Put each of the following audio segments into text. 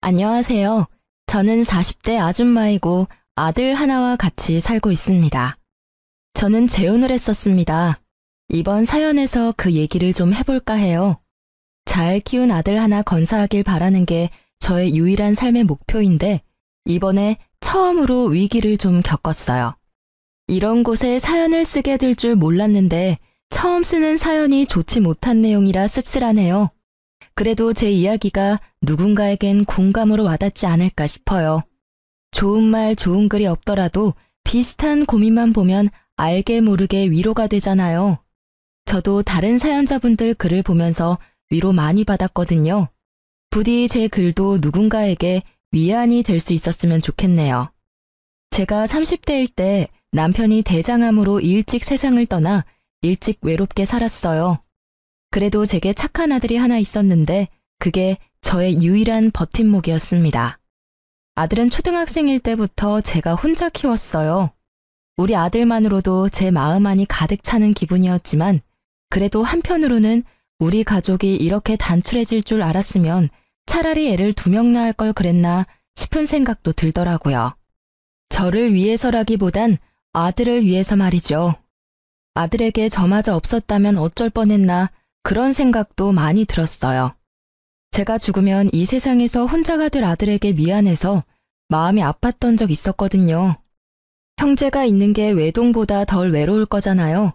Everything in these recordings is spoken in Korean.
안녕하세요. 저는 40대 아줌마이고 아들 하나와 같이 살고 있습니다. 저는 재혼을 했었습니다. 이번 사연에서 그 얘기를 좀 해볼까 해요. 잘 키운 아들 하나 건사하길 바라는 게 저의 유일한 삶의 목표인데 이번에 처음으로 위기를 좀 겪었어요. 이런 곳에 사연을 쓰게 될 줄 몰랐는데 처음 쓰는 사연이 좋지 못한 내용이라 씁쓸하네요. 그래도 제 이야기가 누군가에겐 공감으로 와닿지 않을까 싶어요. 좋은 말, 좋은 글이 없더라도 비슷한 고민만 보면 알게 모르게 위로가 되잖아요. 저도 다른 사연자분들 글을 보면서 위로 많이 받았거든요. 부디 제 글도 누군가에게 위안이 될 수 있었으면 좋겠네요. 제가 30대일 때 남편이 대장암으로 일찍 세상을 떠나 일찍 외롭게 살았어요. 그래도 제게 착한 아들이 하나 있었는데 그게 저의 유일한 버팀목이었습니다. 아들은 초등학생일 때부터 제가 혼자 키웠어요. 우리 아들만으로도 제 마음 안이 가득 차는 기분이었지만 그래도 한편으로는 우리 가족이 이렇게 단출해질 줄 알았으면 차라리 애를 2명 낳을 걸 그랬나 싶은 생각도 들더라고요. 저를 위해서라기보단 아들을 위해서 말이죠. 아들에게 저마저 없었다면 어쩔 뻔했나 그런 생각도 많이 들었어요. 제가 죽으면 이 세상에서 혼자가 될 아들에게 미안해서 마음이 아팠던 적 있었거든요. 형제가 있는 게 외동보다 덜 외로울 거잖아요.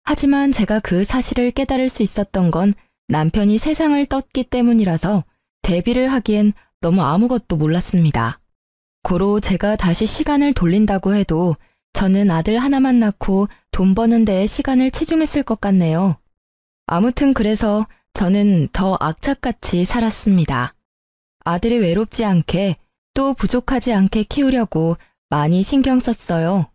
하지만 제가 그 사실을 깨달을 수 있었던 건 남편이 세상을 떴기 때문이라서 대비를 하기엔 너무 아무것도 몰랐습니다. 고로 제가 다시 시간을 돌린다고 해도 저는 아들 하나만 낳고 돈 버는 데에 시간을 치중했을 것 같네요. 아무튼 그래서 저는 더 악착같이 살았습니다. 아들이 외롭지 않게 또 부족하지 않게 키우려고 많이 신경 썼어요.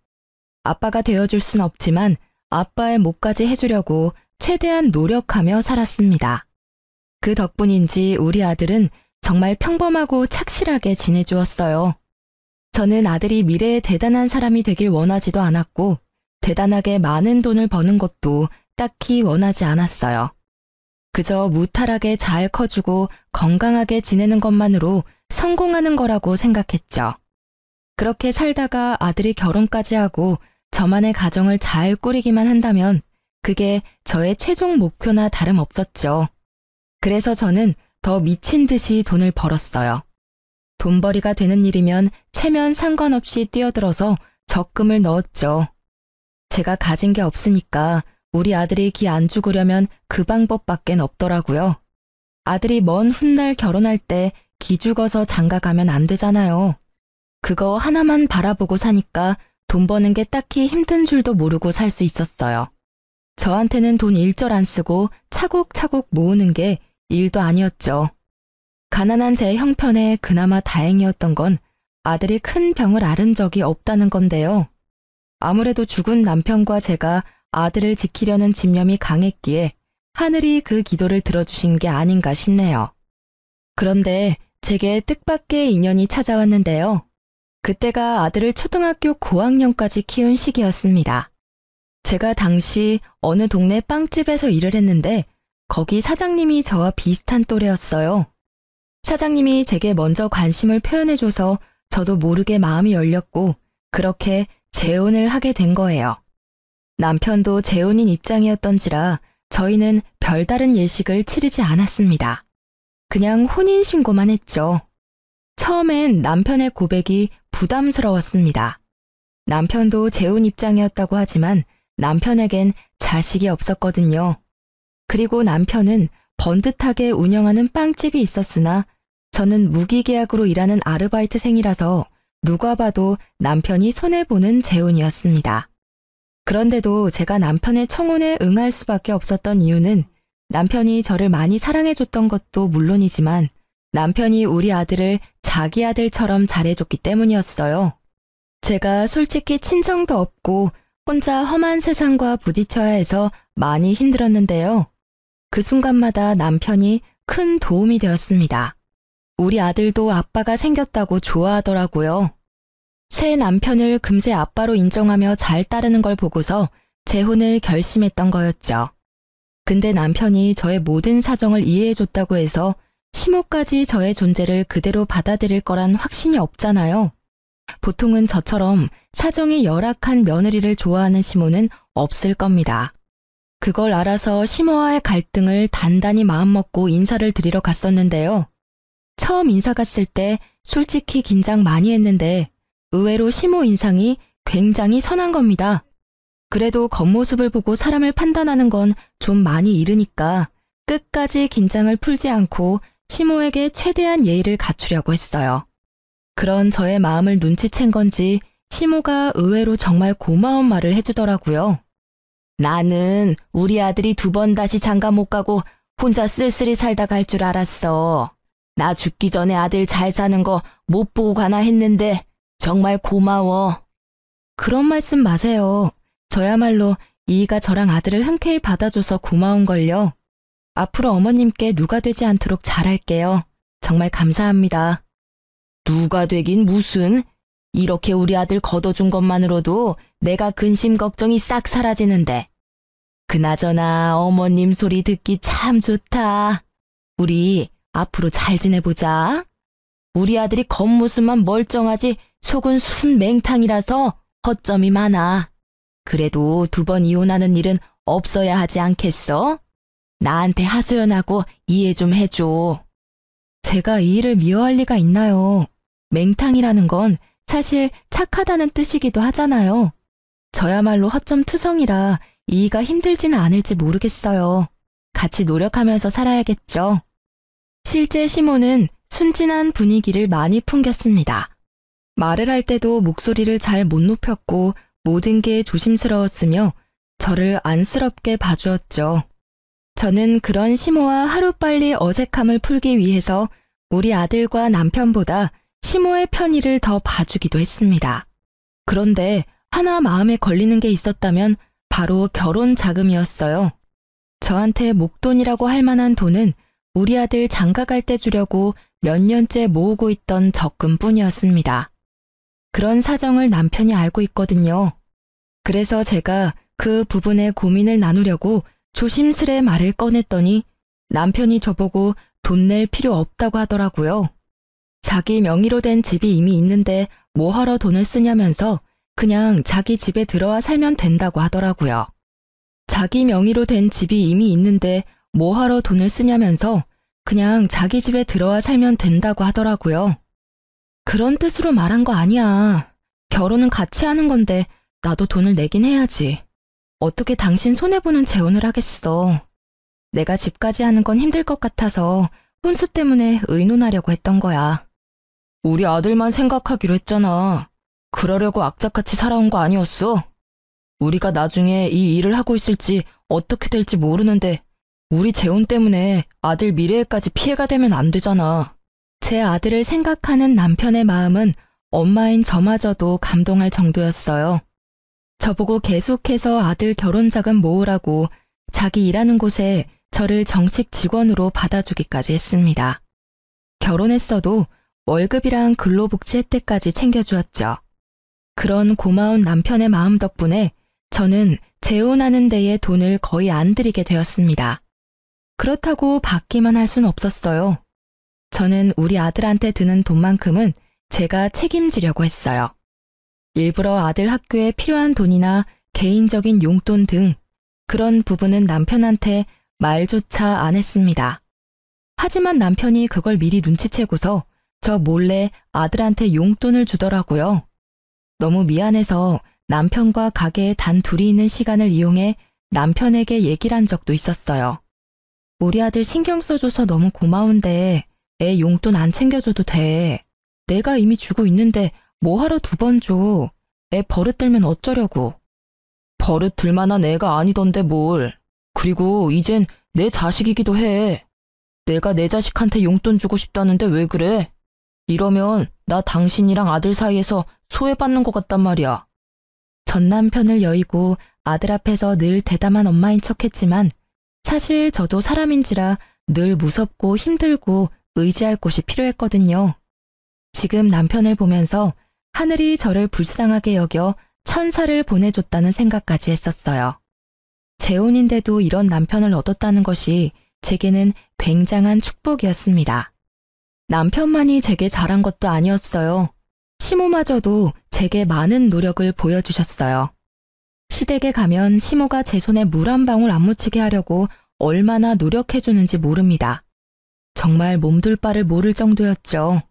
아빠가 되어줄 순 없지만 아빠의 몫까지 해주려고 최대한 노력하며 살았습니다. 그 덕분인지 우리 아들은 정말 평범하고 착실하게 지내주었어요. 저는 아들이 미래에 대단한 사람이 되길 원하지도 않았고 대단하게 많은 돈을 버는 것도 딱히 원하지 않았어요. 그저 무탈하게 잘 커주고 건강하게 지내는 것만으로 성공하는 거라고 생각했죠. 그렇게 살다가 아들이 결혼까지 하고 저만의 가정을 잘 꾸리기만 한다면 그게 저의 최종 목표나 다름없었죠. 그래서 저는 더 미친 듯이 돈을 벌었어요. 돈벌이가 되는 일이면 체면 상관없이 뛰어들어서 적금을 넣었죠. 제가 가진 게 없으니까 우리 아들이 기 안 죽으려면 그 방법밖엔 없더라고요. 아들이 먼 훗날 결혼할 때 기 죽어서 장가 가면 안 되잖아요. 그거 하나만 바라보고 사니까 돈 버는 게 딱히 힘든 줄도 모르고 살 수 있었어요. 저한테는 돈 일절 안 쓰고 차곡차곡 모으는 게 일도 아니었죠. 가난한 제 형편에 그나마 다행이었던 건 아들이 큰 병을 앓은 적이 없다는 건데요. 아무래도 죽은 남편과 제가 아들을 지키려는 집념이 강했기에 하늘이 그 기도를 들어주신 게 아닌가 싶네요. 그런데 제게 뜻밖의 인연이 찾아왔는데요. 그때가 아들을 초등학교 고학년까지 키운 시기였습니다. 제가 당시 어느 동네 빵집에서 일을 했는데 거기 사장님이 저와 비슷한 또래였어요. 사장님이 제게 먼저 관심을 표현해줘서 저도 모르게 마음이 열렸고 그렇게 재혼을 하게 된 거예요. 남편도 재혼인 입장이었던지라 저희는 별다른 예식을 치르지 않았습니다. 그냥 혼인신고만 했죠. 처음엔 남편의 고백이 부담스러웠습니다. 남편도 재혼 입장이었다고 하지만 남편에겐 자식이 없었거든요. 그리고 남편은 번듯하게 운영하는 빵집이 있었으나 저는 무기계약으로 일하는 아르바이트생이라서 누가 봐도 남편이 손해보는 재혼이었습니다. 그런데도 제가 남편의 청혼에 응할 수밖에 없었던 이유는 남편이 저를 많이 사랑해줬던 것도 물론이지만 남편이 우리 아들을 자기 아들처럼 잘해줬기 때문이었어요. 제가 솔직히 친정도 없고 혼자 험한 세상과 부딪혀야 해서 많이 힘들었는데요. 그 순간마다 남편이 큰 도움이 되었습니다. 우리 아들도 아빠가 생겼다고 좋아하더라고요. 새 남편을 금세 아빠로 인정하며 잘 따르는 걸 보고서 재혼을 결심했던 거였죠. 근데 남편이 저의 모든 사정을 이해해줬다고 해서 시모까지 저의 존재를 그대로 받아들일 거란 확신이 없잖아요. 보통은 저처럼 사정이 열악한 며느리를 좋아하는 시모는 없을 겁니다. 그걸 알아서 시모와의 갈등을 단단히 마음먹고 인사를 드리러 갔었는데요. 처음 인사 갔을 때 솔직히 긴장 많이 했는데 의외로 시모 인상이 굉장히 선한 겁니다. 그래도 겉모습을 보고 사람을 판단하는 건 좀 많이 이르니까 끝까지 긴장을 풀지 않고 시모에게 최대한 예의를 갖추려고 했어요. 그런 저의 마음을 눈치챈 건지 시모가 의외로 정말 고마운 말을 해주더라고요. 나는 우리 아들이 2번 다시 장가 못 가고 혼자 쓸쓸히 살다 갈 줄 알았어. 나 죽기 전에 아들 잘 사는 거 못 보고 가나 했는데 정말 고마워. 그런 말씀 마세요. 저야말로 이이가 저랑 아들을 흔쾌히 받아줘서 고마운걸요. 앞으로 어머님께 누가 되지 않도록 잘할게요. 정말 감사합니다. 누가 되긴 무슨. 이렇게 우리 아들 걷어준 것만으로도 내가 근심 걱정이 싹 사라지는데. 그나저나 어머님 소리 듣기 참 좋다. 우리 앞으로 잘 지내보자. 우리 아들이 겉모습만 멀쩡하지 속은 순 맹탕이라서 허점이 많아. 그래도 2번 이혼하는 일은 없어야 하지 않겠어? 나한테 하소연하고 이해 좀 해줘. 제가 이 일을 미워할 리가 있나요? 맹탕이라는 건 사실 착하다는 뜻이기도 하잖아요. 저야말로 허점투성이라 이이가 힘들지는 않을지 모르겠어요. 같이 노력하면서 살아야겠죠. 실제 시모는 순진한 분위기를 많이 풍겼습니다. 말을 할 때도 목소리를 잘 못 높였고 모든 게 조심스러웠으며 저를 안쓰럽게 봐주었죠. 저는 그런 시모와 하루빨리 어색함을 풀기 위해서 우리 아들과 남편보다 시모의 편의를 더 봐주기도 했습니다. 그런데 하나 마음에 걸리는 게 있었다면 바로 결혼 자금이었어요. 저한테 목돈이라고 할 만한 돈은 우리 아들 장가 갈 때 주려고 몇 년째 모으고 있던 적금뿐이었습니다. 그런 사정을 남편이 알고 있거든요. 그래서 제가 그 부분에 고민을 나누려고 조심스레 말을 꺼냈더니 남편이 저보고 돈 낼 필요 없다고 하더라고요. 자기 명의로 된 집이 이미 있는데 뭐하러 돈을 쓰냐면서 그냥 자기 집에 들어와 살면 된다고 하더라고요. 자기 명의로 된 집이 이미 있는데 뭐하러 돈을 쓰냐면서 그냥 자기 집에 들어와 살면 된다고 하더라고요. 그런 뜻으로 말한 거 아니야. 결혼은 같이 하는 건데 나도 돈을 내긴 해야지. 어떻게 당신 손해보는 재혼을 하겠어. 내가 집까지 하는 건 힘들 것 같아서 혼수 때문에 의논하려고 했던 거야. 우리 아들만 생각하기로 했잖아. 그러려고 악착같이 살아온 거 아니었어? 우리가 나중에 이 일을 하고 있을지 어떻게 될지 모르는데 우리 재혼 때문에 아들 미래에까지 피해가 되면 안 되잖아. 제 아들을 생각하는 남편의 마음은 엄마인 저마저도 감동할 정도였어요. 저보고 계속해서 아들 결혼 자금 모으라고 자기 일하는 곳에 저를 정식 직원으로 받아주기까지 했습니다. 결혼했어도 월급이랑 근로복지 혜택까지 챙겨주었죠. 그런 고마운 남편의 마음 덕분에 저는 재혼하는 데에 돈을 거의 안 들이게 되었습니다. 그렇다고 받기만 할 순 없었어요. 저는 우리 아들한테 드는 돈만큼은 제가 책임지려고 했어요. 일부러 아들 학교에 필요한 돈이나 개인적인 용돈 등 그런 부분은 남편한테 말조차 안 했습니다. 하지만 남편이 그걸 미리 눈치채고서 저 몰래 아들한테 용돈을 주더라고요. 너무 미안해서 남편과 가게에 단 둘이 있는 시간을 이용해 남편에게 얘기를 한 적도 있었어요. 우리 아들 신경 써줘서 너무 고마운데 애 용돈 안 챙겨줘도 돼. 내가 이미 주고 있는데 뭐하러 2번 줘. 애 버릇 들면 어쩌려고. 버릇 들 만한 애가 아니던데 뭘. 그리고 이젠 내 자식이기도 해. 내가 내 자식한테 용돈 주고 싶다는데 왜 그래? 이러면 나 당신이랑 아들 사이에서 소외받는 것 같단 말이야. 전 남편을 여의고 아들 앞에서 늘 대담한 엄마인 척했지만 사실 저도 사람인지라 늘 무섭고 힘들고 의지할 곳이 필요했거든요. 지금 남편을 보면서 하늘이 저를 불쌍하게 여겨 천사를 보내줬다는 생각까지 했었어요. 재혼인데도 이런 남편을 얻었다는 것이 제게는 굉장한 축복이었습니다. 남편만이 제게 잘한 것도 아니었어요. 시모마저도 제게 많은 노력을 보여주셨어요. 시댁에 가면 시모가 제 손에 물 한 방울 안 묻히게 하려고 얼마나 노력해주는지 모릅니다. 정말 몸둘 바를 모를 정도였죠.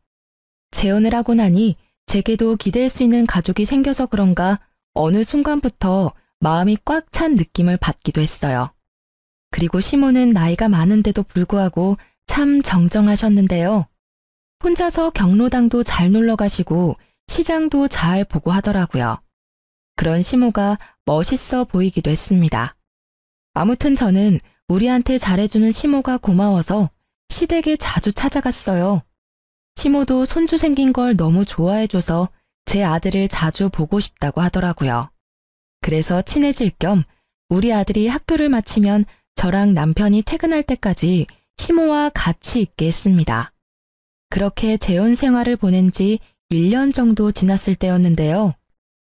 재혼을 하고 나니 제게도 기댈 수 있는 가족이 생겨서 그런가 어느 순간부터 마음이 꽉 찬 느낌을 받기도 했어요. 그리고 시모는 나이가 많은데도 불구하고 참 정정하셨는데요. 혼자서 경로당도 잘 놀러 가시고 시장도 잘 보고 하더라고요. 그런 시모가 멋있어 보이기도 했습니다. 아무튼 저는 우리한테 잘해주는 시모가 고마워서 시댁에 자주 찾아갔어요. 시모도 손주 생긴 걸 너무 좋아해줘서 제 아들을 자주 보고 싶다고 하더라고요. 그래서 친해질 겸 우리 아들이 학교를 마치면 저랑 남편이 퇴근할 때까지 시모와 같이 있게 했습니다. 그렇게 재혼 생활을 보낸 지 1년 정도 지났을 때였는데요.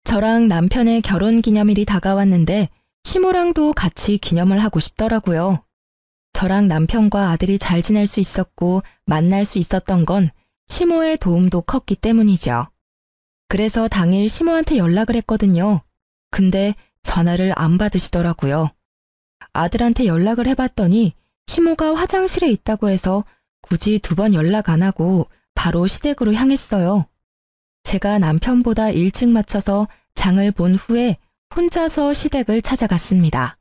저랑 남편의 결혼 기념일이 다가왔는데 시모랑도 같이 기념을 하고 싶더라고요. 저랑 남편과 아들이 잘 지낼 수 있었고 만날 수 있었던 건 시모의 도움도 컸기 때문이죠. 그래서 당일 시모한테 연락을 했거든요. 근데 전화를 안 받으시더라고요. 아들한테 연락을 해봤더니 시모가 화장실에 있다고 해서 굳이 2번 연락 안 하고 바로 시댁으로 향했어요. 제가 남편보다 일찍 마쳐서 장을 본 후에 혼자서 시댁을 찾아갔습니다.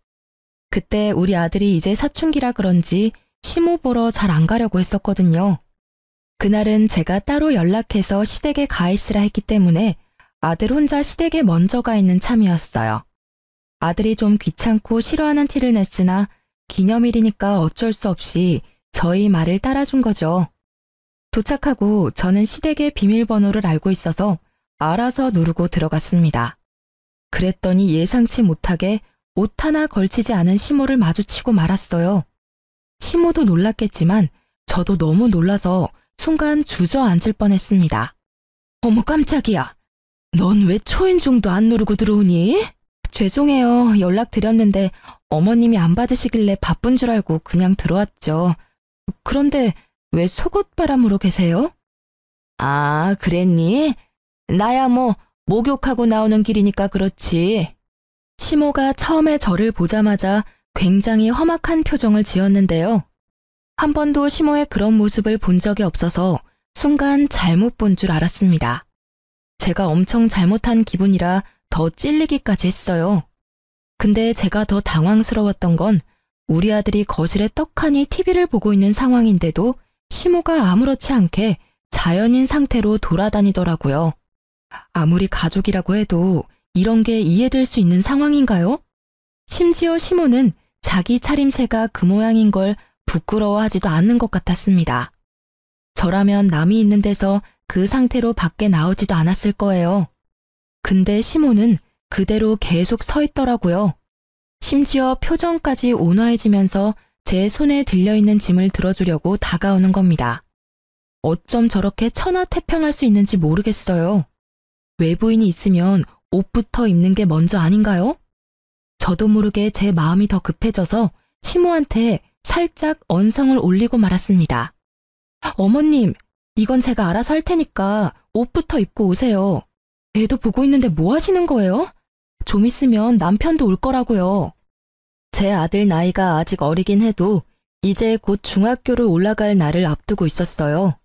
그때 우리 아들이 이제 사춘기라 그런지 시모 보러 잘 안 가려고 했었거든요. 그날은 제가 따로 연락해서 시댁에 가 있으라 했기 때문에 아들 혼자 시댁에 먼저 가 있는 참이었어요. 아들이 좀 귀찮고 싫어하는 티를 냈으나 기념일이니까 어쩔 수 없이 저희 말을 따라준 거죠. 도착하고 저는 시댁의 비밀번호를 알고 있어서 알아서 누르고 들어갔습니다. 그랬더니 예상치 못하게 옷 하나 걸치지 않은 시모를 마주치고 말았어요. 시모도 놀랐겠지만 저도 너무 놀라서 순간 주저앉을 뻔했습니다. 어머 깜짝이야. 넌 왜 초인종도 안 누르고 들어오니? 죄송해요. 연락드렸는데 어머님이 안 받으시길래 바쁜 줄 알고 그냥 들어왔죠. 그런데 왜 속옷바람으로 계세요? 아, 그랬니? 나야 뭐 목욕하고 나오는 길이니까 그렇지. 시모가 처음에 저를 보자마자 굉장히 험악한 표정을 지었는데요. 한 번도 시모의 그런 모습을 본 적이 없어서 순간 잘못 본 줄 알았습니다. 제가 엄청 잘못한 기분이라 더 찔리기까지 했어요. 근데 제가 더 당황스러웠던 건 우리 아들이 거실에 떡하니 TV를 보고 있는 상황인데도 시모가 아무렇지 않게 자연인 상태로 돌아다니더라고요. 아무리 가족이라고 해도 이런 게 이해될 수 있는 상황인가요? 심지어 시모는 자기 차림새가 그 모양인 걸 부끄러워하지도 않는 것 같았습니다. 저라면 남이 있는 데서 그 상태로 밖에 나오지도 않았을 거예요. 근데 시모는 그대로 계속 서 있더라고요. 심지어 표정까지 온화해지면서 제 손에 들려있는 짐을 들어주려고 다가오는 겁니다. 어쩜 저렇게 천하태평할 수 있는지 모르겠어요. 외부인이 있으면 옷부터 입는 게 먼저 아닌가요? 저도 모르게 제 마음이 더 급해져서 시모한테 살짝 언성을 올리고 말았습니다. 어머님, 이건 제가 알아서 할 테니까 옷부터 입고 오세요. 애도 보고 있는데 뭐 하시는 거예요? 좀 있으면 남편도 올 거라고요. 제 아들 나이가 아직 어리긴 해도 이제 곧 중학교를 올라갈 날을 앞두고 있었어요.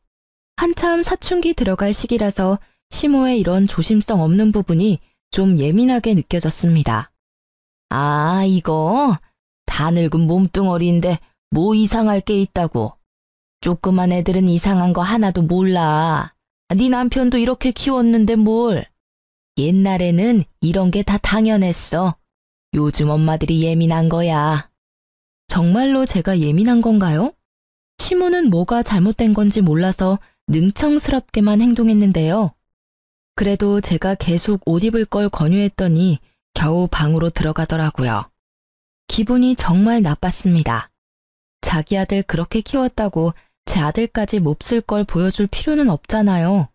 한참 사춘기 들어갈 시기라서 시모의 이런 조심성 없는 부분이 좀 예민하게 느껴졌습니다. 아, 이거? 다 늙은 몸뚱어리인데 뭐 이상할 게 있다고. 조그만 애들은 이상한 거 하나도 몰라. 네 남편도 이렇게 키웠는데 뭘. 옛날에는 이런 게 다 당연했어. 요즘 엄마들이 예민한 거야. 정말로 제가 예민한 건가요? 시모는 뭐가 잘못된 건지 몰라서 능청스럽게만 행동했는데요. 그래도 제가 계속 옷 입을 걸 권유했더니 겨우 방으로 들어가더라고요. 기분이 정말 나빴습니다. 자기 아들 그렇게 키웠다고 제 아들까지 몹쓸 걸 보여줄 필요는 없잖아요.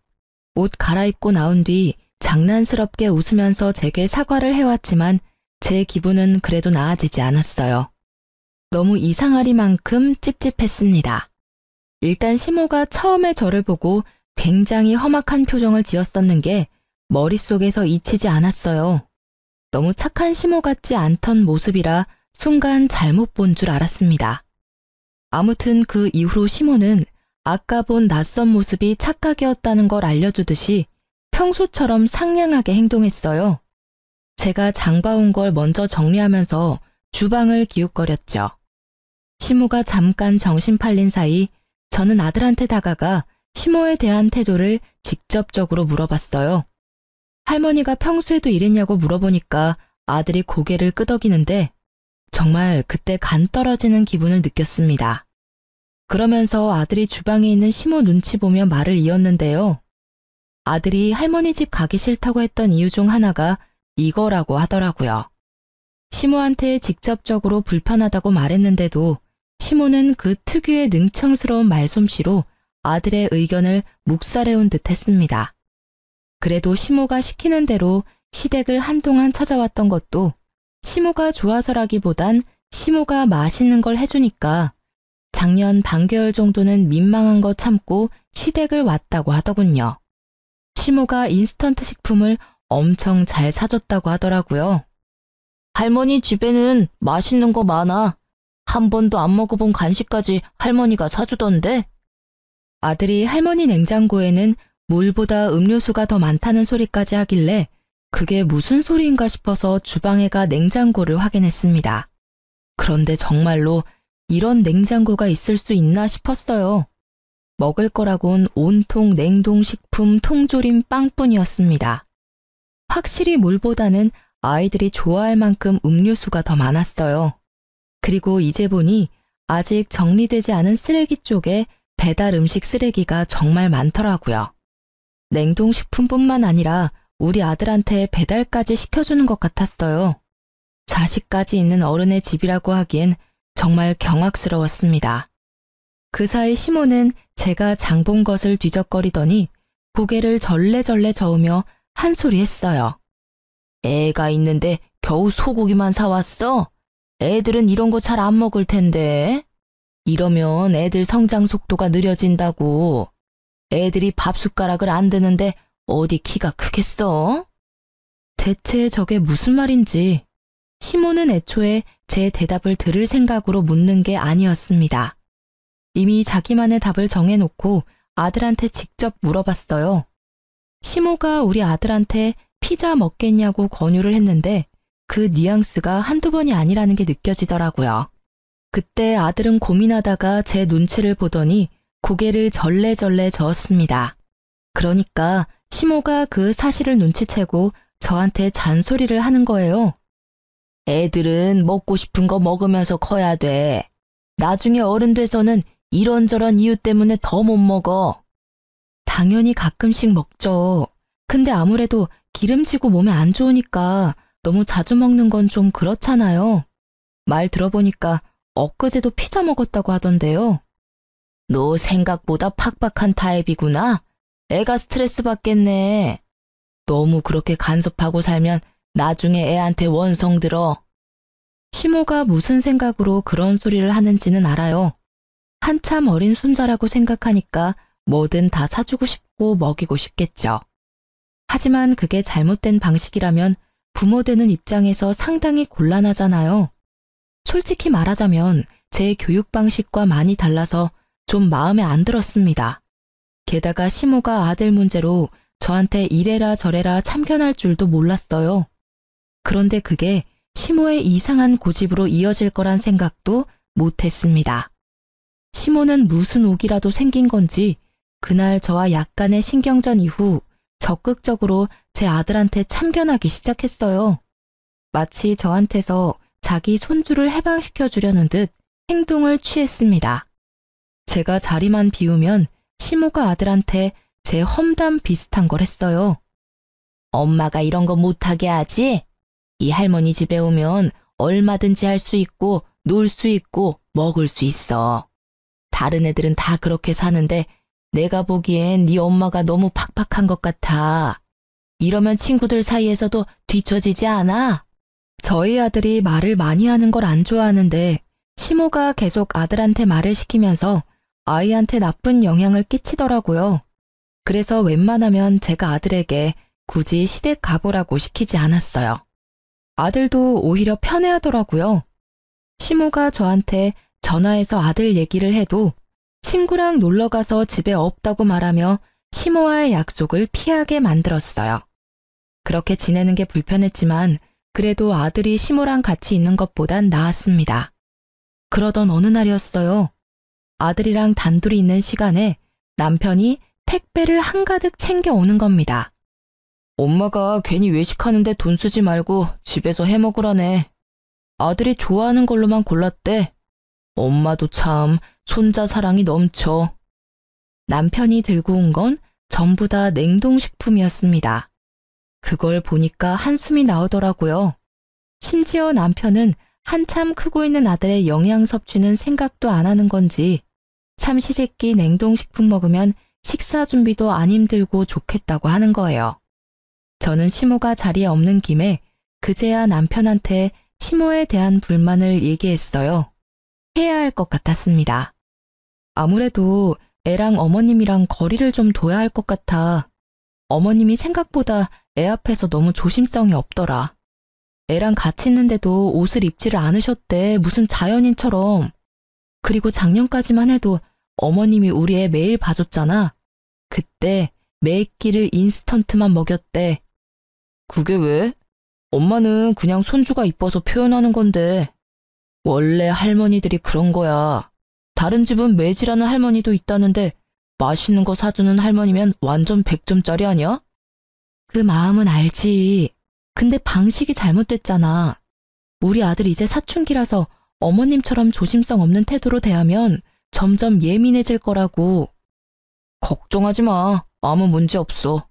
옷 갈아입고 나온 뒤 장난스럽게 웃으면서 제게 사과를 해왔지만 제 기분은 그래도 나아지지 않았어요. 너무 이상하리만큼 찝찝했습니다. 일단 시모가 처음에 저를 보고 굉장히 험악한 표정을 지었었는 게 머릿속에서 잊히지 않았어요. 너무 착한 시모 같지 않던 모습이라 순간 잘못 본 줄 알았습니다. 아무튼 그 이후로 시모는 아까 본 낯선 모습이 착각이었다는 걸 알려주듯이 평소처럼 상냥하게 행동했어요. 제가 장봐온 걸 먼저 정리하면서 주방을 기웃거렸죠. 시모가 잠깐 정신 팔린 사이 저는 아들한테 다가가 시모에 대한 태도를 직접적으로 물어봤어요. 할머니가 평소에도 이랬냐고 물어보니까 아들이 고개를 끄덕이는데 정말 그때 간 떨어지는 기분을 느꼈습니다. 그러면서 아들이 주방에 있는 시모 눈치 보며 말을 이었는데요. 아들이 할머니 집 가기 싫다고 했던 이유 중 하나가 이거라고 하더라고요. 시모한테 직접적으로 불편하다고 말했는데도 시모는 그 특유의 능청스러운 말솜씨로 아들의 의견을 묵살해온 듯 했습니다. 그래도 시모가 시키는 대로 시댁을 한동안 찾아왔던 것도 시모가 좋아서라기보단 시모가 맛있는 걸 해주니까 작년 반개월 정도는 민망한 거 참고 시댁을 왔다고 하더군요. 시모가 인스턴트 식품을 엄청 잘 사줬다고 하더라고요. 할머니 집에는 맛있는 거 많아. 한 번도 안 먹어본 간식까지 할머니가 사주던데? 아들이 할머니 냉장고에는 물보다 음료수가 더 많다는 소리까지 하길래 그게 무슨 소리인가 싶어서 주방에 가 냉장고를 확인했습니다. 그런데 정말로 이런 냉장고가 있을 수 있나 싶었어요. 먹을 거라곤 온통 냉동식품 통조림 빵뿐이었습니다. 확실히 물보다는 아이들이 좋아할 만큼 음료수가 더 많았어요. 그리고 이제 보니 아직 정리되지 않은 쓰레기 쪽에 배달 음식 쓰레기가 정말 많더라고요. 냉동식품뿐만 아니라 우리 아들한테 배달까지 시켜주는 것 같았어요. 자식까지 있는 어른의 집이라고 하기엔 정말 경악스러웠습니다. 그 사이 시모는 제가 장 본 것을 뒤적거리더니 고개를 절레절레 저으며 한 소리 했어요. 애가 있는데 겨우 소고기만 사왔어? 애들은 이런 거 잘 안 먹을 텐데. 이러면 애들 성장 속도가 느려진다고. 애들이 밥 숟가락을 안 드는데 어디 키가 크겠어? 대체 저게 무슨 말인지 시모는 애초에 제 대답을 들을 생각으로 묻는 게 아니었습니다. 이미 자기만의 답을 정해놓고 아들한테 직접 물어봤어요. 시모가 우리 아들한테 피자 먹겠냐고 권유를 했는데 그 뉘앙스가 한두 번이 아니라는 게 느껴지더라고요. 그때 아들은 고민하다가 제 눈치를 보더니 고개를 절레절레 저었습니다. 그러니까 시모가 그 사실을 눈치채고 저한테 잔소리를 하는 거예요. 애들은 먹고 싶은 거 먹으면서 커야 돼. 나중에 어른 돼서는 이런저런 이유 때문에 더 못 먹어. 당연히 가끔씩 먹죠. 근데 아무래도 기름지고 몸에 안 좋으니까 너무 자주 먹는 건 좀 그렇잖아요. 말 들어보니까 엊그제도 피자 먹었다고 하던데요. 너 생각보다 팍팍한 타입이구나. 애가 스트레스 받겠네. 너무 그렇게 간섭하고 살면 나중에 애한테 원성 들어. 시모가 무슨 생각으로 그런 소리를 하는지는 알아요. 한참 어린 손자라고 생각하니까 뭐든 다 사주고 싶고 먹이고 싶겠죠. 하지만 그게 잘못된 방식이라면 부모 되는 입장에서 상당히 곤란하잖아요. 솔직히 말하자면 제 교육 방식과 많이 달라서 좀 마음에 안 들었습니다. 게다가 시모가 아들 문제로 저한테 이래라 저래라 참견할 줄도 몰랐어요. 그런데 그게 시모의 이상한 고집으로 이어질 거란 생각도 못했습니다. 시모는 무슨 옥이라도 생긴 건지 그날 저와 약간의 신경전 이후 적극적으로 제 아들한테 참견하기 시작했어요. 마치 저한테서 자기 손주를 해방시켜 주려는 듯 행동을 취했습니다. 제가 자리만 비우면 시모가 아들한테 제 험담 비슷한 걸 했어요. 엄마가 이런 거 못하게 하지? 이 할머니 집에 오면 얼마든지 할 수 있고 놀 수 있고 먹을 수 있어. 다른 애들은 다 그렇게 사는데 내가 보기엔 네 엄마가 너무 팍팍한 것 같아. 이러면 친구들 사이에서도 뒤처지지 않아? 저희 아들이 말을 많이 하는 걸 안 좋아하는데 시모가 계속 아들한테 말을 시키면서 아이한테 나쁜 영향을 끼치더라고요. 그래서 웬만하면 제가 아들에게 굳이 시댁 가보라고 시키지 않았어요. 아들도 오히려 편해하더라고요. 시모가 저한테 전화해서 아들 얘기를 해도 친구랑 놀러가서 집에 없다고 말하며 시모와의 약속을 피하게 만들었어요. 그렇게 지내는 게 불편했지만 그래도 아들이 시모랑 같이 있는 것보단 나았습니다. 그러던 어느 날이었어요. 아들이랑 단둘이 있는 시간에 남편이 택배를 한가득 챙겨오는 겁니다. 엄마가 괜히 외식하는데 돈 쓰지 말고 집에서 해 먹으라네. 아들이 좋아하는 걸로만 골랐대. 엄마도 참 손자 사랑이 넘쳐. 남편이 들고 온 건 전부 다 냉동식품이었습니다. 그걸 보니까 한숨이 나오더라고요. 심지어 남편은 한참 크고 있는 아들의 영양 섭취는 생각도 안 하는 건지 삼시세끼 냉동식품 먹으면 식사 준비도 안 힘들고 좋겠다고 하는 거예요. 저는 시모가 자리에 없는 김에 그제야 남편한테 시모에 대한 불만을 얘기했어요. 해야 할 것 같았습니다. 아무래도 애랑 어머님이랑 거리를 좀 둬야 할 것 같아. 어머님이 생각보다 애 앞에서 너무 조심성이 없더라. 애랑 같이 있는데도 옷을 입지를 않으셨대. 무슨 자연인처럼. 그리고 작년까지만 해도 어머님이 우리 애 매일 봐줬잖아. 그때 매끼를 인스턴트만 먹였대. 그게 왜? 엄마는 그냥 손주가 이뻐서 표현하는 건데. 원래 할머니들이 그런 거야. 다른 집은 매질하는 할머니도 있다는데 맛있는 거 사주는 할머니면 완전 100점짜리 아니야? 그 마음은 알지. 근데 방식이 잘못됐잖아. 우리 아들 이제 사춘기라서 어머님처럼 조심성 없는 태도로 대하면 점점 예민해질 거라고. 걱정하지 마. 아무 문제 없어.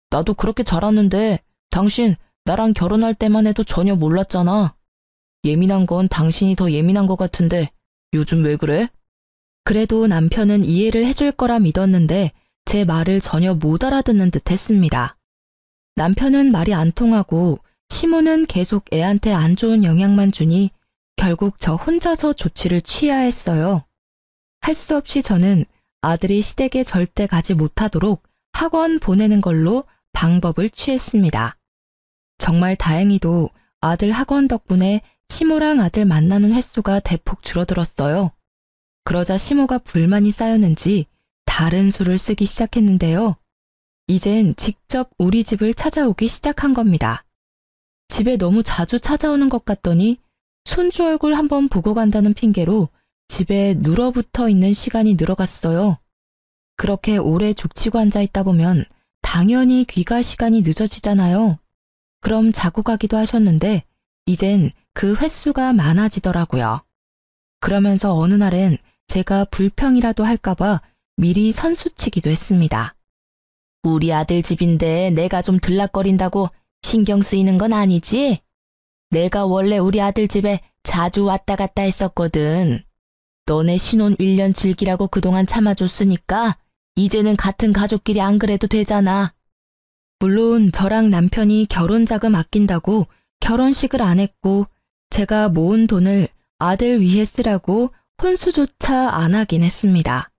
나도 그렇게 자랐는데 당신 나랑 결혼할 때만 해도 전혀 몰랐잖아. 예민한 건 당신이 더 예민한 것 같은데 요즘 왜 그래? 그래도 남편은 이해를 해줄 거라 믿었는데 제 말을 전혀 못 알아듣는 듯 했습니다. 남편은 말이 안 통하고 시모는 계속 애한테 안 좋은 영향만 주니 결국 저 혼자서 조치를 취해야 했어요. 할 수 없이 저는 아들이 시댁에 절대 가지 못하도록 학원 보내는 걸로 방법을 취했습니다. 정말 다행히도 아들 학원 덕분에 시모랑 아들 만나는 횟수가 대폭 줄어들었어요. 그러자 시모가 불만이 쌓였는지 다른 수를 쓰기 시작했는데요. 이젠 직접 우리 집을 찾아오기 시작한 겁니다. 집에 너무 자주 찾아오는 것 같더니 손주 얼굴 한번 보고 간다는 핑계로 집에 눌어붙어 있는 시간이 늘어갔어요. 그렇게 오래 죽치고 앉아있다 보면 당연히 귀가 시간이 늦어지잖아요. 그럼 자고 가기도 하셨는데 이젠 그 횟수가 많아지더라고요. 그러면서 어느 날엔 제가 불평이라도 할까봐 미리 선수치기도 했습니다. 우리 아들 집인데 내가 좀 들락거린다고 신경 쓰이는 건 아니지? 내가 원래 우리 아들 집에 자주 왔다 갔다 했었거든. 너네 신혼 1년 즐기라고 그동안 참아줬으니까 이제는 같은 가족끼리 안 그래도 되잖아. 물론 저랑 남편이 결혼 자금 아낀다고 결혼식을 안 했고 제가 모은 돈을 아들 위해 쓰라고 혼수조차 안 하긴 했습니다.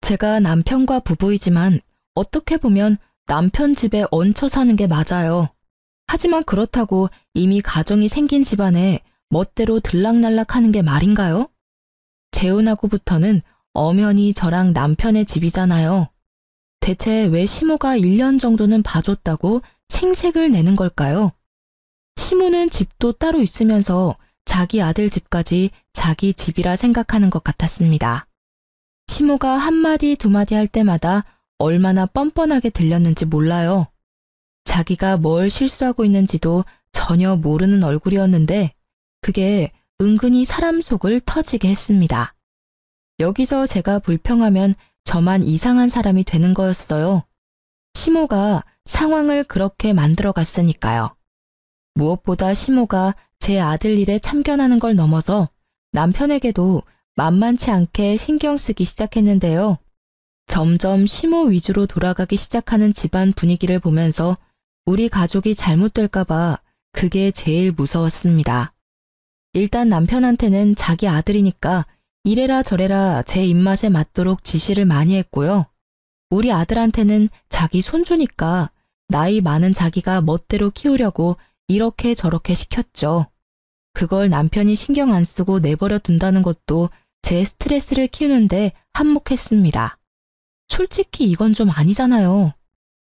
제가 남편과 부부이지만 어떻게 보면 남편 집에 얹혀 사는 게 맞아요. 하지만 그렇다고 이미 가정이 생긴 집안에 멋대로 들락날락하는 게 말인가요? 재혼하고부터는 엄연히 저랑 남편의 집이잖아요. 대체 왜 시모가 1년 정도는 봐줬다고 생색을 내는 걸까요? 시모는 집도 따로 있으면서 자기 아들 집까지 자기 집이라 생각하는 것 같았습니다. 시모가 한마디 두마디 할 때마다 얼마나 뻔뻔하게 들렸는지 몰라요. 자기가 뭘 실수하고 있는지도 전혀 모르는 얼굴이었는데 그게 은근히 사람 속을 터지게 했습니다. 여기서 제가 불평하면 저만 이상한 사람이 되는 거였어요. 시모가 상황을 그렇게 만들어 갔으니까요. 무엇보다 시모가 제 아들 일에 참견하는 걸 넘어서 남편에게도 만만치 않게 신경 쓰기 시작했는데요. 점점 시모 위주로 돌아가기 시작하는 집안 분위기를 보면서 우리 가족이 잘못될까봐 그게 제일 무서웠습니다. 일단 남편한테는 자기 아들이니까 이래라 저래라 제 입맛에 맞도록 지시를 많이 했고요. 우리 아들한테는 자기 손주니까 나이 많은 자기가 멋대로 키우려고 이렇게 저렇게 시켰죠. 그걸 남편이 신경 안 쓰고 내버려 둔다는 것도 제 스트레스를 키우는데 한몫했습니다. 솔직히 이건 좀 아니잖아요.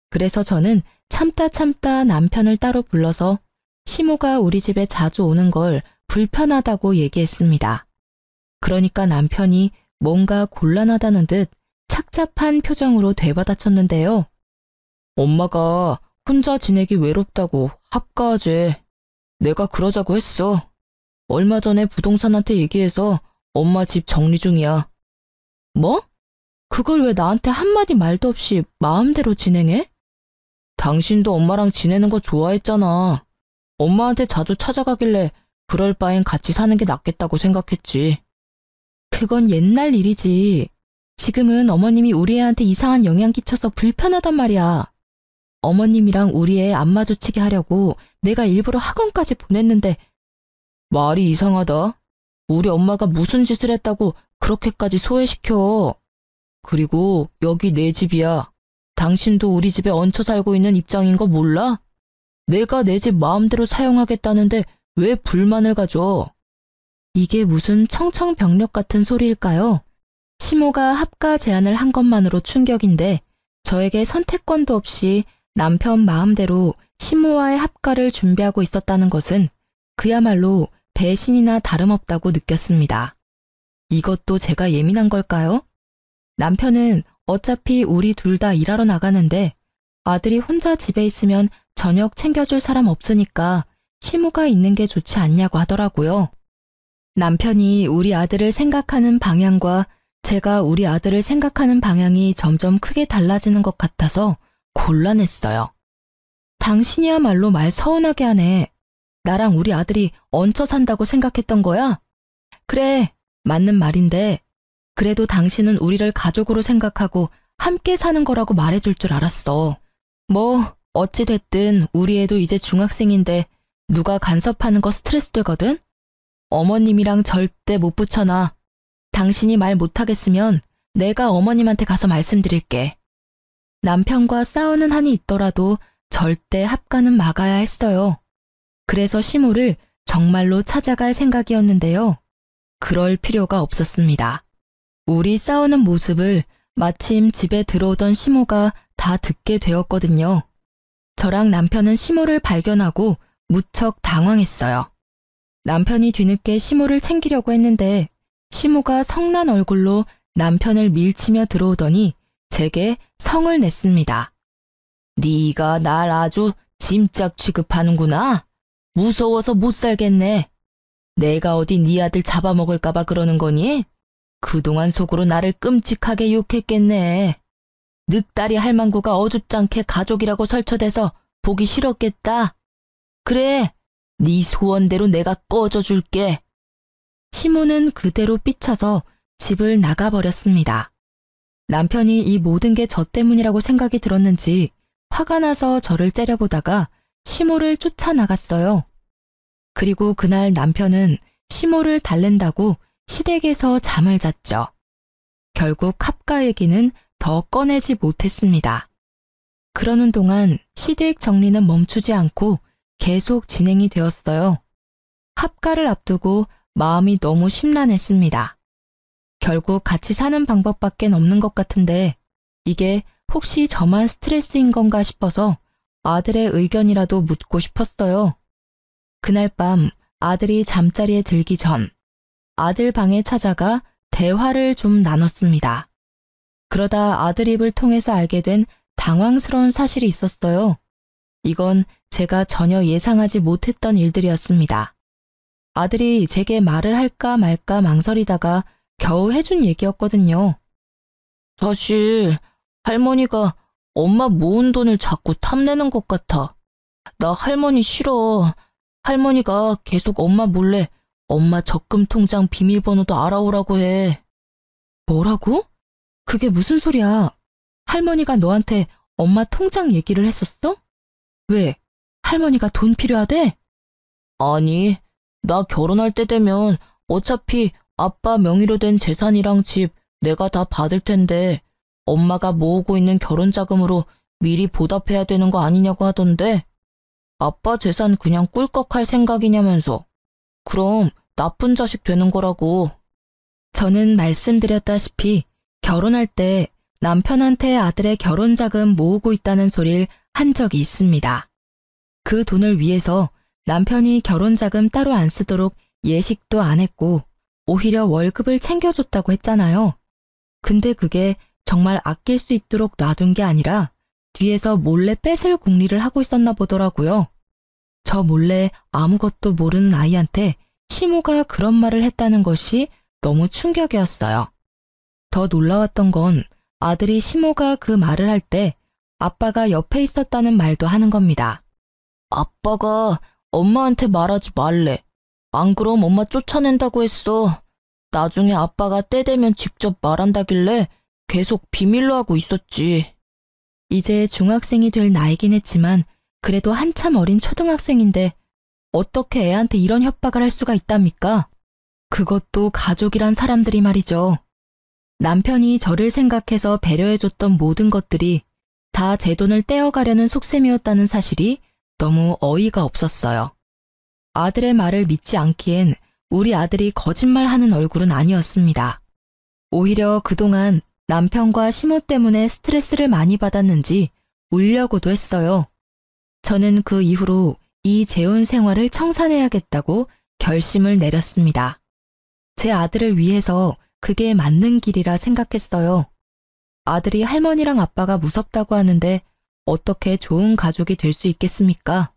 그래서 저는 참다 남편을 따로 불러서 시모가 우리 집에 자주 오는 걸 불편하다고 얘기했습니다. 그러니까 남편이 뭔가 곤란하다는 듯 착잡한 표정으로 되받아쳤는데요. 엄마가 혼자 지내기 외롭다고 합가하지. 내가 그러자고 했어. 얼마 전에 부동산한테 얘기해서 엄마 집 정리 중이야. 뭐? 그걸 왜 나한테 한마디 말도 없이 마음대로 진행해? 당신도 엄마랑 지내는 거 좋아했잖아. 엄마한테 자주 찾아가길래 그럴 바엔 같이 사는 게 낫겠다고 생각했지. 그건 옛날 일이지. 지금은 어머님이 우리 애한테 이상한 영향 끼쳐서 불편하단 말이야. 어머님이랑 우리 애 안 마주치게 하려고 내가 일부러 학원까지 보냈는데 말이 이상하다. 우리 엄마가 무슨 짓을 했다고 그렇게까지 소외시켜. 그리고 여기 내 집이야. 당신도 우리 집에 얹혀 살고 있는 입장인 거 몰라? 내가 내 집 마음대로 사용하겠다는데 왜 불만을 가져? 이게 무슨 청청병력 같은 소리일까요? 시모가 합가 제안을 한 것만으로 충격인데 저에게 선택권도 없이 남편 마음대로 시모와의 합가를 준비하고 있었다는 것은 그야말로 배신이나 다름없다고 느꼈습니다. 이것도 제가 예민한 걸까요? 남편은 어차피 우리 둘 다 일하러 나가는데 아들이 혼자 집에 있으면 저녁 챙겨줄 사람 없으니까 시모가 있는 게 좋지 않냐고 하더라고요. 남편이 우리 아들을 생각하는 방향과 제가 우리 아들을 생각하는 방향이 점점 크게 달라지는 것 같아서 곤란했어요. 당신이야말로 말 서운하게 하네. 나랑 우리 아들이 얹혀 산다고 생각했던 거야? 그래, 맞는 말인데 그래도 당신은 우리를 가족으로 생각하고 함께 사는 거라고 말해줄 줄 알았어. 뭐 어찌됐든 우리 애도 이제 중학생인데 누가 간섭하는 거 스트레스 되거든? 어머님이랑 절대 못 붙여놔. 당신이 말 못하겠으면 내가 어머님한테 가서 말씀드릴게. 남편과 싸우는 한이 있더라도 절대 합가는 막아야 했어요. 그래서 시모를 정말로 찾아갈 생각이었는데요. 그럴 필요가 없었습니다. 우리 싸우는 모습을 마침 집에 들어오던 시모가 다 듣게 되었거든요. 저랑 남편은 시모를 발견하고 무척 당황했어요. 남편이 뒤늦게 시모를 챙기려고 했는데 시모가 성난 얼굴로 남편을 밀치며 들어오더니 제게 성을 냈습니다. 네가 날 아주 짐짝 취급하는구나. 무서워서 못 살겠네. 내가 어디 네 아들 잡아먹을까 봐 그러는 거니? 그동안 속으로 나를 끔찍하게 욕했겠네. 늑다리 할망구가 어줍잖게 가족이라고 설쳐대서 보기 싫었겠다. 그래, 네 소원대로 내가 꺼져줄게. 시모는 그대로 삐쳐서 집을 나가버렸습니다. 남편이 이 모든 게 저 때문이라고 생각이 들었는지 화가 나서 저를 째려보다가 시모를 쫓아나갔어요. 그리고 그날 남편은 시모를 달랜다고 시댁에서 잠을 잤죠. 결국 합가 얘기는 더 꺼내지 못했습니다. 그러는 동안 시댁 정리는 멈추지 않고 계속 진행이 되었어요. 합가를 앞두고 마음이 너무 심란했습니다. 결국 같이 사는 방법밖엔 없는 것 같은데 이게 혹시 저만 스트레스인 건가 싶어서 아들의 의견이라도 묻고 싶었어요. 그날 밤 아들이 잠자리에 들기 전 아들 방에 찾아가 대화를 좀 나눴습니다. 그러다 아들 입을 통해서 알게 된 당황스러운 사실이 있었어요. 이건 제가 전혀 예상하지 못했던 일들이었습니다. 아들이 제게 말을 할까 말까 망설이다가 겨우 해준 얘기였거든요. 사실 할머니가 엄마 모은 돈을 자꾸 탐내는 것 같아. 나 할머니 싫어. 할머니가 계속 엄마 몰래 엄마 적금 통장 비밀번호도 알아오라고 해. 뭐라고? 그게 무슨 소리야? 할머니가 너한테 엄마 통장 얘기를 했었어? 왜? 할머니가 돈 필요하대? 아니, 나 결혼할 때 되면 어차피 아빠 명의로 된 재산이랑 집 내가 다 받을 텐데 엄마가 모으고 있는 결혼 자금으로 미리 보답해야 되는 거 아니냐고 하던데 아빠 재산 그냥 꿀꺽할 생각이냐면서. 그럼 나쁜 자식 되는 거라고. 저는 말씀드렸다시피 결혼할 때 남편한테 아들의 결혼 자금 모으고 있다는 소리를 한 적이 있습니다. 그 돈을 위해서 남편이 결혼 자금 따로 안 쓰도록 예식도 안 했고 오히려 월급을 챙겨줬다고 했잖아요. 근데 그게 정말 아낄 수 있도록 놔둔 게 아니라 뒤에서 몰래 뺏을 궁리를 하고 있었나 보더라고요. 저 몰래 아무것도 모르는 아이한테 시모가 그런 말을 했다는 것이 너무 충격이었어요. 더 놀라웠던 건 아들이 시모가 그 말을 할 때 아빠가 옆에 있었다는 말도 하는 겁니다. 아빠가 엄마한테 말하지 말래. 안 그럼 엄마 쫓아낸다고 했어. 나중에 아빠가 때 되면 직접 말한다길래 계속 비밀로 하고 있었지. 이제 중학생이 될 나이긴 했지만 그래도 한참 어린 초등학생인데 어떻게 애한테 이런 협박을 할 수가 있답니까? 그것도 가족이란 사람들이 말이죠. 남편이 저를 생각해서 배려해줬던 모든 것들이 다 제 돈을 떼어가려는 속셈이었다는 사실이 너무 어이가 없었어요. 아들의 말을 믿지 않기엔 우리 아들이 거짓말하는 얼굴은 아니었습니다. 오히려 그동안 남편과 시모 때문에 스트레스를 많이 받았는지 울려고도 했어요. 저는 그 이후로 이 재혼 생활을 청산해야겠다고 결심을 내렸습니다. 제 아들을 위해서 그게 맞는 길이라 생각했어요. 아들이 할머니랑 아빠가 무섭다고 하는데 어떻게 좋은 가족이 될 수 있겠습니까?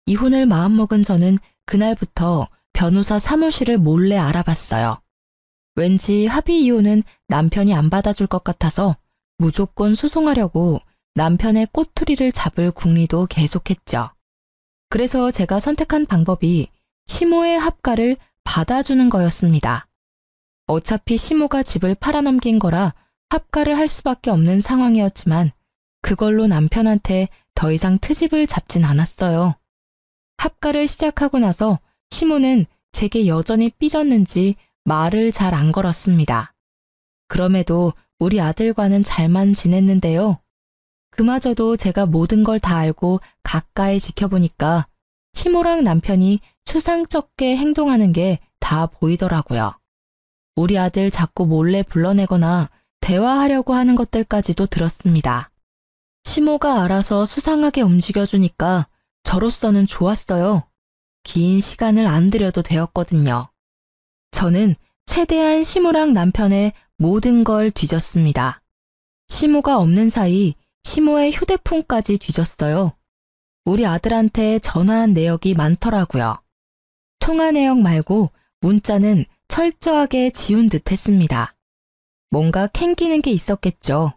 이혼을 마음먹은 저는 그날부터 변호사 사무실을 몰래 알아봤어요. 왠지 합의 이혼은 남편이 안 받아줄 것 같아서 무조건 소송하려고 남편의 꼬투리를 잡을 궁리도 계속했죠. 그래서 제가 선택한 방법이 시모의 합가를 받아주는 거였습니다. 어차피 시모가 집을 팔아넘긴 거라 합가를 할 수밖에 없는 상황이었지만 그걸로 남편한테 더 이상 트집을 잡진 않았어요. 합가를 시작하고 나서 시모는 제게 여전히 삐졌는지 말을 잘 안 걸었습니다. 그럼에도 우리 아들과는 잘만 지냈는데요. 그마저도 제가 모든 걸 다 알고 가까이 지켜보니까 시모랑 남편이 추상쩍게 행동하는 게 다 보이더라고요. 우리 아들 자꾸 몰래 불러내거나 대화하려고 하는 것들까지도 들었습니다. 시모가 알아서 수상하게 움직여주니까 저로서는 좋았어요. 긴 시간을 안 들여도 되었거든요. 저는 최대한 시모랑 남편의 모든 걸 뒤졌습니다. 시모가 없는 사이 시모의 휴대폰까지 뒤졌어요. 우리 아들한테 전화한 내역이 많더라고요. 통화 내역 말고 문자는 철저하게 지운 듯 했습니다. 뭔가 캥기는 게 있었겠죠.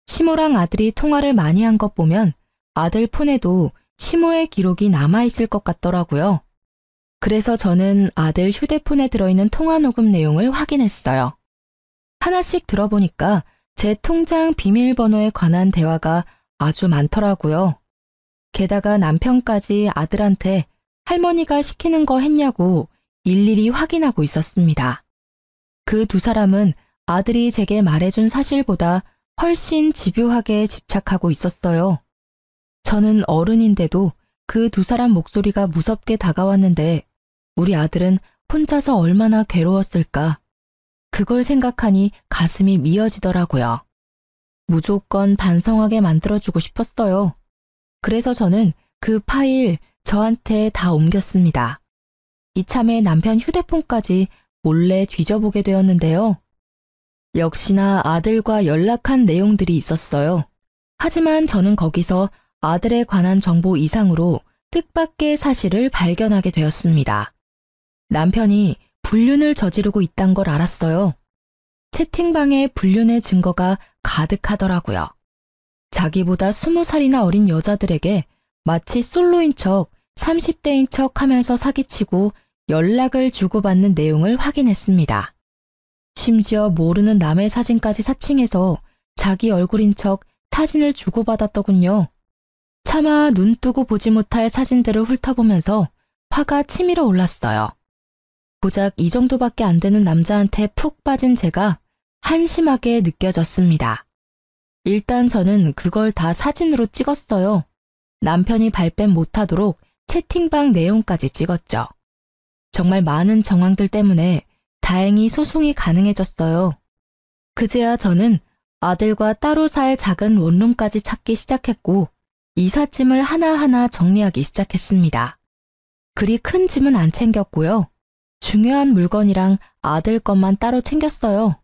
시모랑 아들이 통화를 많이 한 것 보면 아들 폰에도 시모의 기록이 남아있을 것 같더라고요. 그래서 저는 아들 휴대폰에 들어있는 통화 녹음 내용을 확인했어요. 하나씩 들어보니까 제 통장 비밀번호에 관한 대화가 아주 많더라고요. 게다가 남편까지 아들한테 할머니가 시키는 거 했냐고 일일이 확인하고 있었습니다. 그 두 사람은 아들이 제게 말해준 사실보다 훨씬 집요하게 집착하고 있었어요. 저는 어른인데도 그 두 사람 목소리가 무섭게 다가왔는데 우리 아들은 혼자서 얼마나 괴로웠을까. 그걸 생각하니 가슴이 미어지더라고요. 무조건 반성하게 만들어주고 싶었어요. 그래서 저는 그 파일 저한테 다 옮겼습니다. 이참에 남편 휴대폰까지 몰래 뒤져보게 되었는데요. 역시나 아들과 연락한 내용들이 있었어요. 하지만 저는 거기서 아들에 관한 정보 이상으로 뜻밖의 사실을 발견하게 되었습니다. 남편이 불륜을 저지르고 있단 걸 알았어요. 채팅방에 불륜의 증거가 가득하더라고요. 자기보다 20살이나 어린 여자들에게 마치 솔로인 척 30대인 척 하면서 사기치고 연락을 주고받는 내용을 확인했습니다. 심지어 모르는 남의 사진까지 사칭해서 자기 얼굴인 척 사진을 주고받았더군요. 차마 눈 뜨고 보지 못할 사진들을 훑어보면서 화가 치밀어 올랐어요. 고작 이 정도밖에 안 되는 남자한테 푹 빠진 제가 한심하게 느껴졌습니다. 일단 저는 그걸 다 사진으로 찍었어요. 남편이 발뺌 못하도록 채팅방 내용까지 찍었죠. 정말 많은 정황들 때문에 다행히 소송이 가능해졌어요. 그제야 저는 아들과 따로 살 작은 원룸까지 찾기 시작했고 이삿짐을 하나하나 정리하기 시작했습니다. 그리 큰 짐은 안 챙겼고요. 중요한 물건이랑 아들 것만 따로 챙겼어요.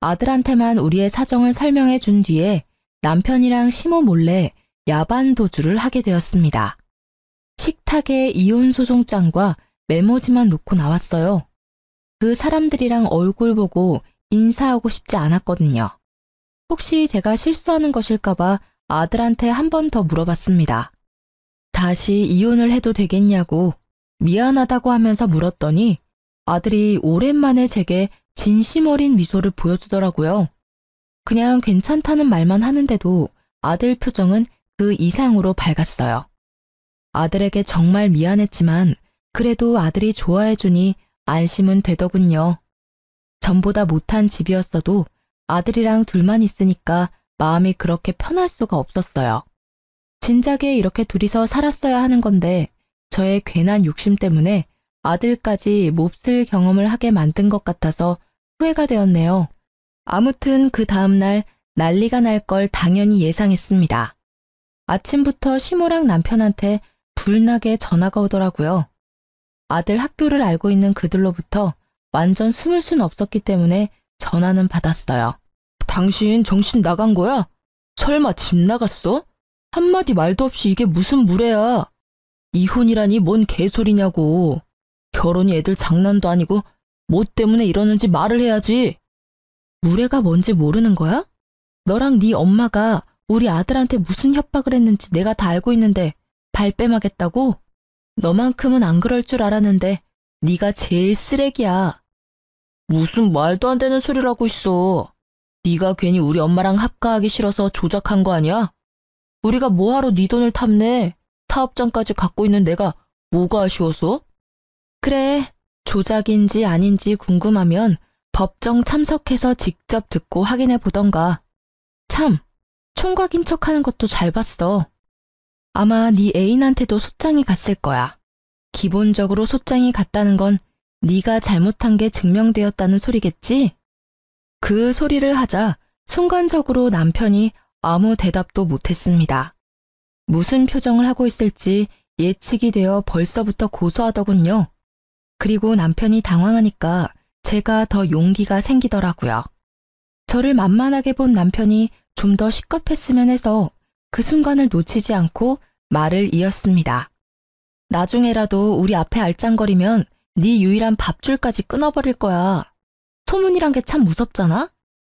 아들한테만 우리의 사정을 설명해 준 뒤에 남편이랑 시모 몰래 야반 도주를 하게 되었습니다. 식탁에 이혼 소송장과 메모지만 놓고 나왔어요. 그 사람들이랑 얼굴 보고 인사하고 싶지 않았거든요. 혹시 제가 실수하는 것일까봐 아들한테 한 번 더 물어봤습니다. 다시 이혼을 해도 되겠냐고 미안하다고 하면서 물었더니 아들이 오랜만에 제게 진심 어린 미소를 보여주더라고요. 그냥 괜찮다는 말만 하는데도 아들 표정은 그 이상으로 밝았어요. 아들에게 정말 미안했지만 그래도 아들이 좋아해주니 안심은 되더군요. 전보다 못한 집이었어도 아들이랑 둘만 있으니까 마음이 그렇게 편할 수가 없었어요. 진작에 이렇게 둘이서 살았어야 하는 건데 저의 괜한 욕심 때문에 아들까지 몹쓸 경험을 하게 만든 것 같아서 후회가 되었네요. 아무튼 그 다음날 난리가 날 걸 당연히 예상했습니다. 아침부터 시모랑 남편한테 불나게 전화가 오더라고요. 아들 학교를 알고 있는 그들로부터 완전 숨을 순 없었기 때문에 전화는 받았어요. 당신 정신 나간 거야? 설마 집 나갔어? 한마디 말도 없이 이게 무슨 무례야. 이혼이라니 뭔 개소리냐고. 결혼이 애들 장난도 아니고 뭐 때문에 이러는지 말을 해야지. 무례가 뭔지 모르는 거야? 너랑 네 엄마가 우리 아들한테 무슨 협박을 했는지 내가 다 알고 있는데 발뺌하겠다고? 너만큼은 안 그럴 줄 알았는데 네가 제일 쓰레기야. 무슨 말도 안 되는 소리를 하고 있어. 네가 괜히 우리 엄마랑 합가하기 싫어서 조작한 거 아니야? 우리가 뭐하러 네 돈을 탐내? 사업장까지 갖고 있는 내가 뭐가 아쉬워서? 그래, 조작인지 아닌지 궁금하면 법정 참석해서 직접 듣고 확인해 보던가. 참, 총각인 척하는 것도 잘 봤어. 아마 네 애인한테도 소장이 갔을 거야. 기본적으로 소장이 갔다는 건 네가 잘못한 게 증명되었다는 소리겠지? 그 소리를 하자 순간적으로 남편이 아무 대답도 못했습니다. 무슨 표정을 하고 있을지 예측이 되어 벌써부터 고소하더군요. 그리고 남편이 당황하니까 제가 더 용기가 생기더라고요. 저를 만만하게 본 남편이 좀 더 시겁했으면 해서 그 순간을 놓치지 않고 말을 이었습니다. 나중에라도 우리 앞에 알짱거리면 네 유일한 밥줄까지 끊어버릴 거야. 소문이란 게 참 무섭잖아?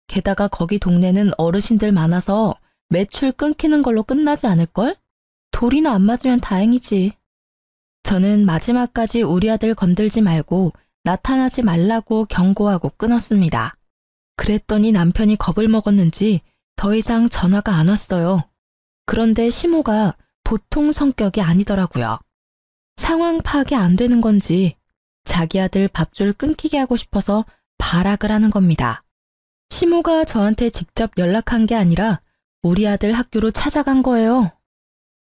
게다가 거기 동네는 어르신들 많아서 매출 끊기는 걸로 끝나지 않을걸? 돌이나 안 맞으면 다행이지. 저는 마지막까지 우리 아들 건들지 말고 나타나지 말라고 경고하고 끊었습니다. 그랬더니 남편이 겁을 먹었는지 더 이상 전화가 안 왔어요. 그런데 시모가 보통 성격이 아니더라고요. 상황 파악이 안 되는 건지 자기 아들 밥줄 끊기게 하고 싶어서 발악을 하는 겁니다. 시모가 저한테 직접 연락한 게 아니라 우리 아들 학교로 찾아간 거예요.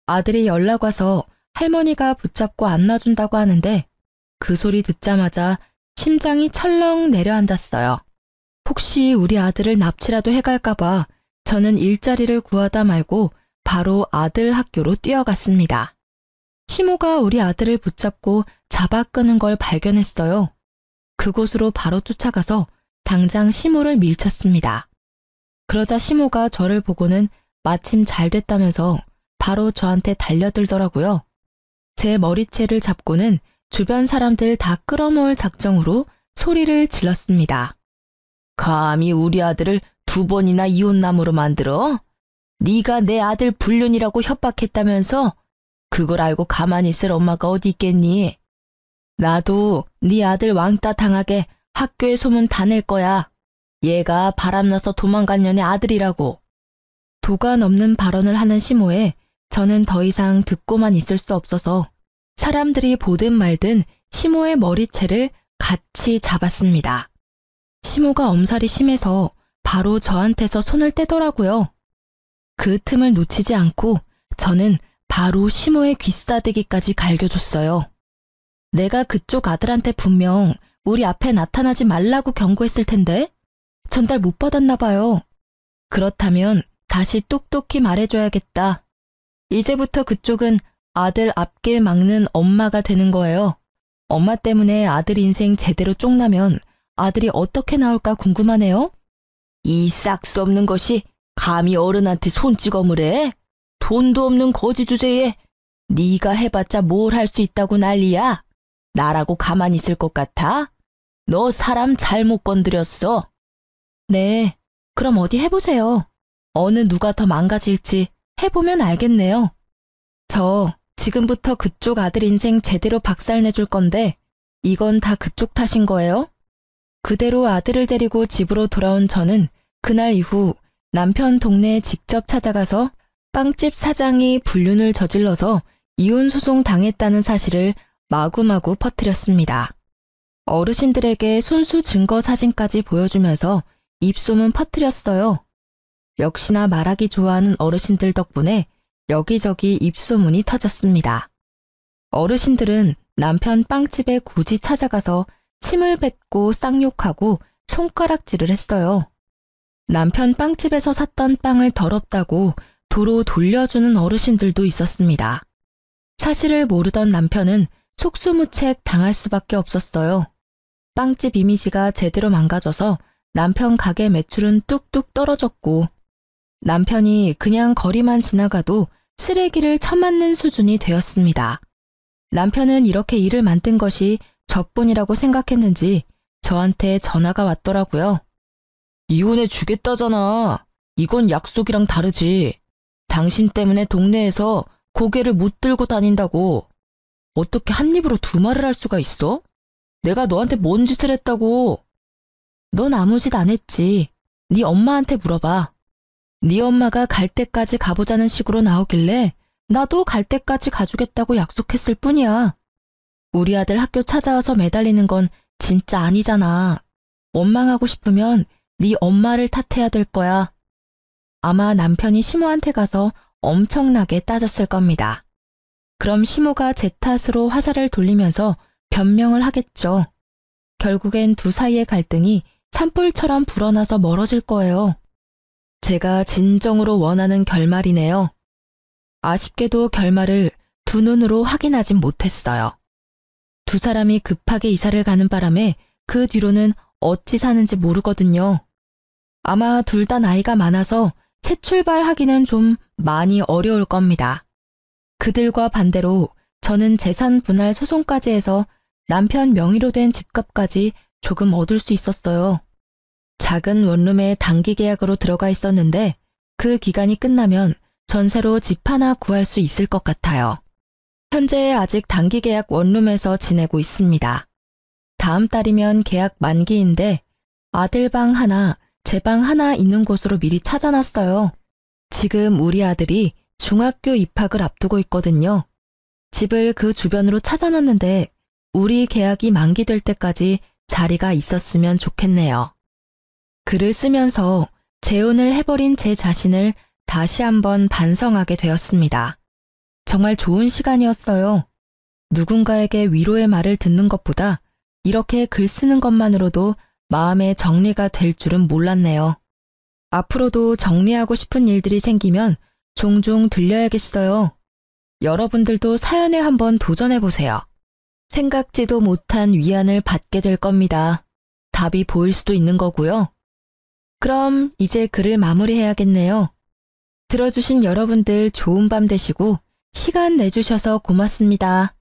아들이 연락 와서 할머니가 붙잡고 안 놔준다고 하는데 그 소리 듣자마자 심장이 철렁 내려앉았어요. 혹시 우리 아들을 납치라도 해갈까봐 저는 일자리를 구하다 말고 바로 아들 학교로 뛰어갔습니다. 시모가 우리 아들을 붙잡고 잡아 끄는 걸 발견했어요. 그곳으로 바로 쫓아가서 당장 시모를 밀쳤습니다. 그러자 시모가 저를 보고는 마침 잘 됐다면서 바로 저한테 달려들더라고요. 제 머리채를 잡고는 주변 사람들 다 끌어모을 작정으로 소리를 질렀습니다. 감히 우리 아들을 2번이나 이혼남으로 만들어? 네가 내 아들 불륜이라고 협박했다면서? 그걸 알고 가만히 있을 엄마가 어디 있겠니? 나도 네 아들 왕따 당하게 학교에 소문 다 낼 거야. 얘가 바람나서 도망간 년의 아들이라고. 도가 넘는 발언을 하는 시모에 저는 더 이상 듣고만 있을 수 없어서 사람들이 보든 말든 시모의 머리채를 같이 잡았습니다. 시모가 엄살이 심해서 바로 저한테서 손을 떼더라고요. 그 틈을 놓치지 않고 저는 바로 시모의 귀싸대기까지 갈겨줬어요. 내가 그쪽 아들한테 분명 우리 앞에 나타나지 말라고 경고했을 텐데 전달 못 받았나 봐요. 그렇다면 다시 똑똑히 말해줘야겠다. 이제부터 그쪽은 아들 앞길 막는 엄마가 되는 거예요. 엄마 때문에 아들 인생 제대로 쪽나면 아들이 어떻게 나올까 궁금하네요. 이 싹수 없는 것이 감히 어른한테 손찌검을 해? 돈도 없는 거지 주제에 네가 해봤자 뭘 할 수 있다고 난리야. 나라고 가만히 있을 것 같아? 너 사람 잘못 건드렸어. 네, 그럼 어디 해보세요. 어느 누가 더 망가질지 해보면 알겠네요. 저 지금부터 그쪽 아들 인생 제대로 박살내줄 건데 이건 다 그쪽 탓인 거예요? 그대로 아들을 데리고 집으로 돌아온 저는 그날 이후 남편 동네에 직접 찾아가서 빵집 사장이 불륜을 저질러서 이혼 소송 당했다는 사실을 마구마구 퍼뜨렸습니다. 어르신들에게 손수 증거 사진까지 보여주면서 입소문 퍼뜨렸어요. 역시나 말하기 좋아하는 어르신들 덕분에 여기저기 입소문이 터졌습니다. 어르신들은 남편 빵집에 굳이 찾아가서 침을 뱉고 쌍욕하고 손가락질을 했어요. 남편 빵집에서 샀던 빵을 더럽다고 도로 돌려주는 어르신들도 있었습니다. 사실을 모르던 남편은 속수무책 당할 수밖에 없었어요. 빵집 이미지가 제대로 망가져서 남편 가게 매출은 뚝뚝 떨어졌고 남편이 그냥 거리만 지나가도 쓰레기를 쳐맞는 수준이 되었습니다. 남편은 이렇게 일을 만든 것이 저뿐이라고 생각했는지 저한테 전화가 왔더라고요. 이혼해 주겠다잖아. 이건 약속이랑 다르지. 당신 때문에 동네에서 고개를 못 들고 다닌다고. 어떻게 한 입으로 두 말을 할 수가 있어? 내가 너한테 뭔 짓을 했다고. 넌 아무 짓 안 했지. 네 엄마한테 물어봐. 네 엄마가 갈 때까지 가보자는 식으로 나오길래 나도 갈 때까지 가주겠다고 약속했을 뿐이야. 우리 아들 학교 찾아와서 매달리는 건 진짜 아니잖아. 원망하고 싶으면 네 엄마를 탓해야 될 거야. 아마 남편이 시모한테 가서 엄청나게 따졌을 겁니다. 그럼 시모가 제 탓으로 화살을 돌리면서 변명을 하겠죠. 결국엔 두 사이의 갈등이 산불처럼 불어나서 멀어질 거예요. 제가 진정으로 원하는 결말이네요. 아쉽게도 결말을 두 눈으로 확인하진 못했어요. 두 사람이 급하게 이사를 가는 바람에 그 뒤로는 어찌 사는지 모르거든요. 아마 둘 다 나이가 많아서 새 출발하기는 좀 많이 어려울 겁니다. 그들과 반대로 저는 재산 분할 소송까지 해서 남편 명의로 된 집값까지 조금 얻을 수 있었어요. 작은 원룸에 단기 계약으로 들어가 있었는데 그 기간이 끝나면 전세로 집 하나 구할 수 있을 것 같아요. 현재 아직 단기 계약 원룸에서 지내고 있습니다. 다음 달이면 계약 만기인데 아들 방 하나, 제 방 하나 있는 곳으로 미리 찾아놨어요. 지금 우리 아들이 중학교 입학을 앞두고 있거든요. 집을 그 주변으로 찾아놨는데 우리 계약이 만기될 때까지 자리가 있었으면 좋겠네요. 글을 쓰면서 재혼을 해버린 제 자신을 다시 한번 반성하게 되었습니다. 정말 좋은 시간이었어요. 누군가에게 위로의 말을 듣는 것보다 이렇게 글 쓰는 것만으로도 마음의 정리가 될 줄은 몰랐네요. 앞으로도 정리하고 싶은 일들이 생기면 종종 들려야겠어요. 여러분들도 사연에 한번 도전해보세요. 생각지도 못한 위안을 받게 될 겁니다. 답이 보일 수도 있는 거고요. 그럼 이제 글을 마무리해야겠네요. 들어주신 여러분들 좋은 밤 되시고 시간 내주셔서 고맙습니다.